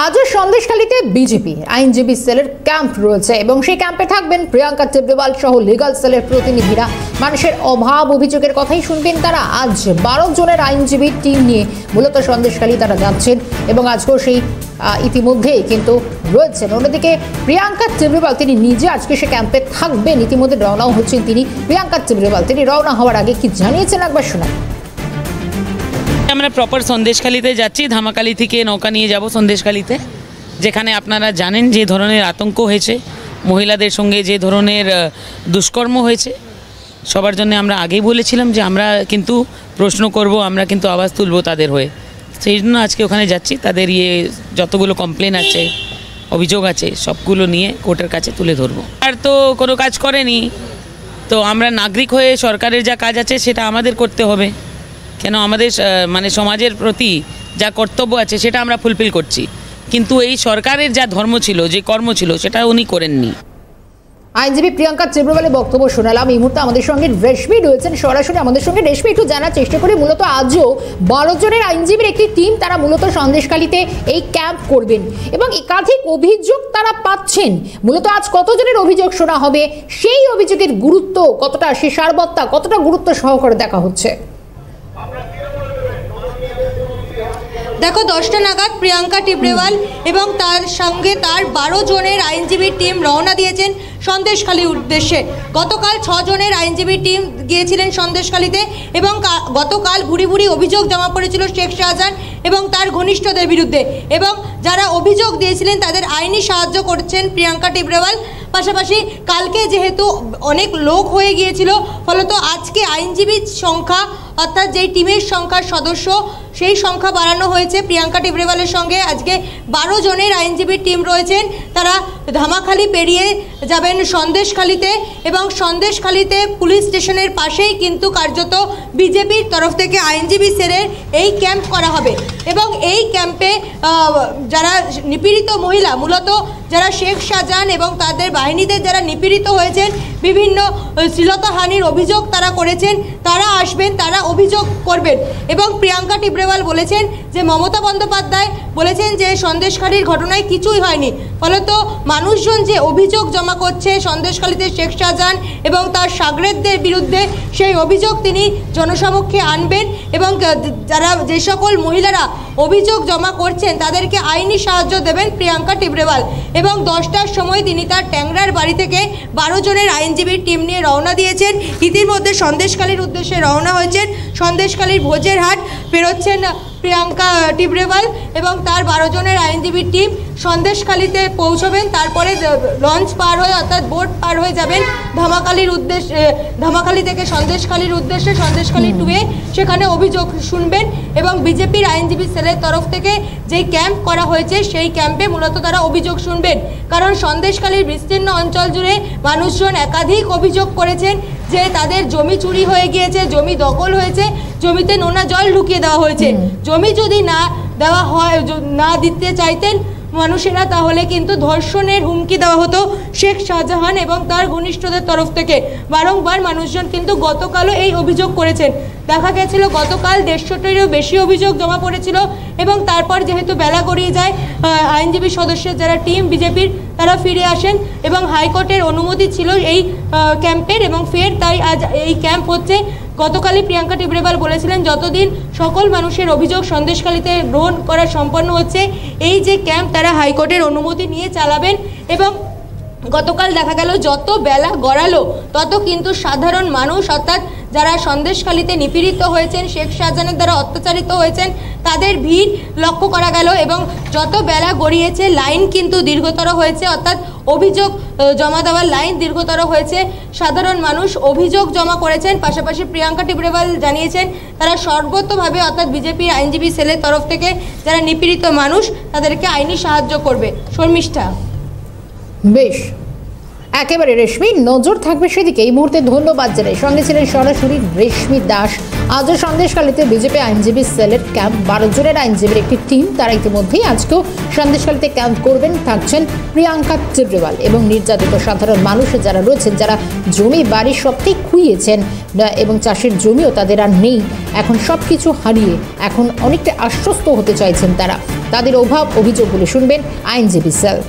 আজও সন্দেশখালীতে বিজেপি আইনজীবী সেলের ক্যাম্প রয়েছে এবং সেই ক্যাম্পে থাকবেন প্রিয়াঙ্কা টেব্রেওয়াল সহ লিগাল সেলের প্রতিনিধিরা। মানুষের অভাব অভিযোগের কথাই শুনবেন তারা। আজ 12 জনের আইনজীবী টিম নিয়ে মূলত সন্দেশখালী তারা যাচ্ছেন এবং আজকেও সেই ইতিমধ্যেই কিন্তু রয়েছেন। অন্যদিকে প্রিয়াঙ্কা টেব্রেওয়াল তিনি নিজে আজকে সে ক্যাম্পে থাকবেন, ইতিমধ্যে রওনাও হচ্ছেন তিনি। প্রিয়াঙ্কা টেব্রেওয়াল তিনি রওনা হওয়ার আগে কি জানিয়েছেন একবার শোনান। আমরা প্রপার সন্দেশখালীতে যাচ্ছি, ধামাখালি থেকে নৌকা নিয়ে যাব সন্দেশখালীতে, যেখানে আপনারা জানেন যে ধরনের আতঙ্ক হয়েছে, মহিলাদের সঙ্গে যে ধরনের দুষ্কর্ম হয়েছে, সবার জন্য আমরা আগেই বলেছিলাম যে আমরা কিন্তু প্রশ্ন করব, আমরা কিন্তু আওয়াজ তুলব তাদের হয়ে। সেই জন্য আজকে ওখানে যাচ্ছি, তাদের যতগুলো কমপ্লেন আছে, অভিযোগ আছে, সবগুলো নিয়ে কোর্টের কাছে তুলে ধরবো। আর তো কোনো কাজ করেনি, তো আমরা নাগরিক হয়ে সরকারের যা কাজ আছে সেটা আমাদের করতে হবে। কেন আমাদের মানে সমাজের প্রতি যা কর্তব্য আছে সেটা আমরা ফুলফিল করছি, কিন্তু এই সরকারের যা ধর্ম ছিল, যে কর্ম ছিল, সেটা উনি করেননি। আইনজীবী প্রিয়াঙ্কা টেব্রেওয়ালের বক্তব্য শোনালাম। এই মুহূর্তে আমাদের সঙ্গে রেশমি রয়েছেন সরাসরি আমাদের সঙ্গে। রেশমি, একটু জানার চেষ্টা করি, মূলত আজও 12 জনের আইনজীবীর একটি টিম তারা মূলত সন্দেশখালীতে এই ক্যাম্প করবেন এবং একাধিক অভিযোগ তারা পাচ্ছেন। মূলত আজ কতজনের অভিযোগ শোনা হবে, সেই অভিযোগের গুরুত্ব কতটা, সে সারবত্তা কতটা গুরুত্ব সহকারে দেখা হচ্ছে? দেখো, 10টা নাগাদ প্রিয়াঙ্কা টেব্রেওয়াল এবং তার সঙ্গে তার 12 জনের আইনজীবীর টিম রওনা দিয়েছেন সন্দেশখালীর উদ্দেশ্যে। গতকাল 6 জনের আইনজীবী টিম গিয়েছিলেন সন্দেশখালীতে এবং গতকাল ভুরি ভুরি অভিযোগ জমা পড়েছিল শেখ শাহজাহান এবং তার ঘনিষ্ঠদের বিরুদ্ধে, এবং যারা অভিযোগ দিয়েছিলেন তাদের আইনি সাহায্য করছেন প্রিয়াঙ্কা টেব্রেওয়াল। পাশাপাশি কালকে যেহেতু অনেক লোক হয়ে গিয়েছিল, ফলত আজকে আইনজীবীর সংখ্যা অর্থাৎ যেই টিমের সংখ্যার সদস্য সেই সংখ্যা বাড়ানো হয়েছে। প্রিয়াঙ্কা টেব্রেওয়ালের সঙ্গে আজকে 12 জনের আইনজীবীর টিম রয়েছেন, তারা ধামাখালি পেরিয়ে যাবেন সন্দেশখালীতে এবং সন্দেশখালীতে পুলিশ স্টেশনের পাশেই কিন্তু কার্যত বিজেপির তরফ থেকে আইনজীবী সেলের এই ক্যাম্প করা হবে এবং এই ক্যাম্পে যারা নিপীড়িত মহিলা, মূলত যারা শেখ শাহজাহান এবং তাদের বাহিনীদের যারা নিপীড়িত হয়েছেন, বিভিন্ন শ্লীলতাহানির অভিযোগ তারা করেছেন, তারা আসবেন, তারা অভিযোগ করবেন। এবং প্রিয়াঙ্কা টেব্রেওয়াল বলেছেন যে মমতা বন্দ্যোপাধ্যায় বলেছেন যে সন্দেশখালীর ঘটনায় কিছুই হয়নি, ফলত মানুষজন যে অভিযোগ জমা করছে সন্দেশখালীতে শেখ শাহজাহান এবং তার শাগরেদদের বিরুদ্ধে, সেই অভিযোগ তিনি জনসমক্ষে আনবেন এবং যারা যে সকল মহিলারা অভিযোগ জমা করছেন তাদেরকে আইনি সাহায্য দেবেন প্রিয়াঙ্কা টেব্রেওয়াল। এবং 10টার সময় তিনি তার ট্যাংরার বাড়ি থেকে 12 জনের আইনজীবীর টিম নিয়ে রওনা দিয়েছেন। ইতিমধ্যে সন্দেশখালীর উদ্দেশ্যে রওনা হয়েছেন। সন্দেশখালীর ভোজের হাট পেরোচ্ছেন প্রিয়াঙ্কা টেব্রেওয়াল এবং তার 12 জনের আইনজীবীর টিম সন্দেশখালীতে পৌঁছবেন। তারপরে লঞ্চ পার হয়ে অর্থাৎ বোট পার হয়ে যাবেন ধামাখালি থেকে সন্দেশখালীর উদ্দেশ্যে। সন্দেশখালী টুয়ে সেখানে অভিযোগ শুনবেন এবং বিজেপির আইনজীবী সেলের তরফ থেকে যেই ক্যাম্প করা হয়েছে সেই ক্যাম্পে মূলত তারা অভিযোগ শুনবেন। কারণ সন্দেশখালীর বিস্তীর্ণ অঞ্চল জুড়ে মানুষজন একাধিক অভিযোগ করেছেন যে তাদের জমি চুরি হয়ে গিয়েছে, জমি দখল হয়েছে, জমিতে নোনা জল ঢুকিয়ে দেওয়া হয়েছে। জমি যদি না দেওয়া হয়, না দিতে চাইতেন মানুষেরা, তাহলে কিন্তু ধর্ষণের হুমকি দেওয়া হতো শেখ শাহজাহান এবং তার ঘনিষ্ঠদের তরফ থেকে। বারংবার মানুষজন কিন্তু গতকালও এই অভিযোগ করেছেন। দেখা গেছিল গতকাল 150-টিরও বেশি অভিযোগ জমা পড়েছিল এবং তারপর যেহেতু বেলা গড়িয়ে যায়, আইনজীবী সদস্যের যারা টিম বিজেপির তারা ফিরে আসেন এবং হাইকোর্টের অনুমতি ছিল এই ক্যাম্পের এবং ফের তাই আজ এই ক্যাম্প হচ্ছে। গতকালই প্রিয়াঙ্কা টেব্রেওয়াল বলেছিলেন যতদিন সকল মানুষের অভিযোগ সন্দেশখালীতে গ্রহণ করা সম্পন্ন হচ্ছে, এই যে ক্যাম্প তারা হাইকোর্টের অনুমতি নিয়ে চালাবেন। এবং গতকাল দেখা গেল যত বেলা গড়ালো তত কিন্তু সাধারণ মানুষ অর্থাৎ যারা সন্দেশখালীতে নিপীড়িত হয়েছেন, শেখ শাহজাহানের দ্বারা অত্যাচারিত হয়েছেন, তাদের ভিড় লক্ষ্য করা গেল এবং যত বেলা গড়িয়েছে লাইন কিন্তু দীর্ঘতর হয়েছে, অর্থাৎ অভিযোগ জমা দেওয়ার লাইন দীর্ঘতর হয়েছে। সাধারণ মানুষ অভিযোগ জমা করেছেন। পাশাপাশি প্রিয়াঙ্কা টেব্রেওয়াল জানিয়েছেন তারা সর্বতভাবে অর্থাৎ বিজেপির আইনজীবী সেলের তরফ থেকে যারা নিপীড়িত মানুষ তাদেরকে আইনি সাহায্য করবে। শর্মিষ্ঠা, বেশ, একেবারে রেশমি, নজর থাকবে সেদিকে। এই মুহূর্তে ধন্যবাদ জানাই, সঙ্গে ছিলেন সরাসরি রেশমি দাস। আজও সন্দেশখালীতে বিজেপি আইনজীবী সেলের ক্যাম্প, 12 জনের আইনজীবীর একটি টিম, তারা ইতিমধ্যেই আজকেও সন্দেশখালীতে ক্যাম্প করবেন। থাকছেন প্রিয়াঙ্কা টিব্রেওয়াল এবং নির্যাতিত সাধারণ মানুষ যারা রয়েছেন, যারা জমি বাড়ি সবটাই খুইয়েছেন এবং চাষের জমিও তাদের আর নেই, এখন সব কিছু হারিয়ে এখন অনেকটা আশ্বস্ত হতে চাইছেন তারা। তাদের অভিযোগগুলি শুনবেন আইনজীবী সেল।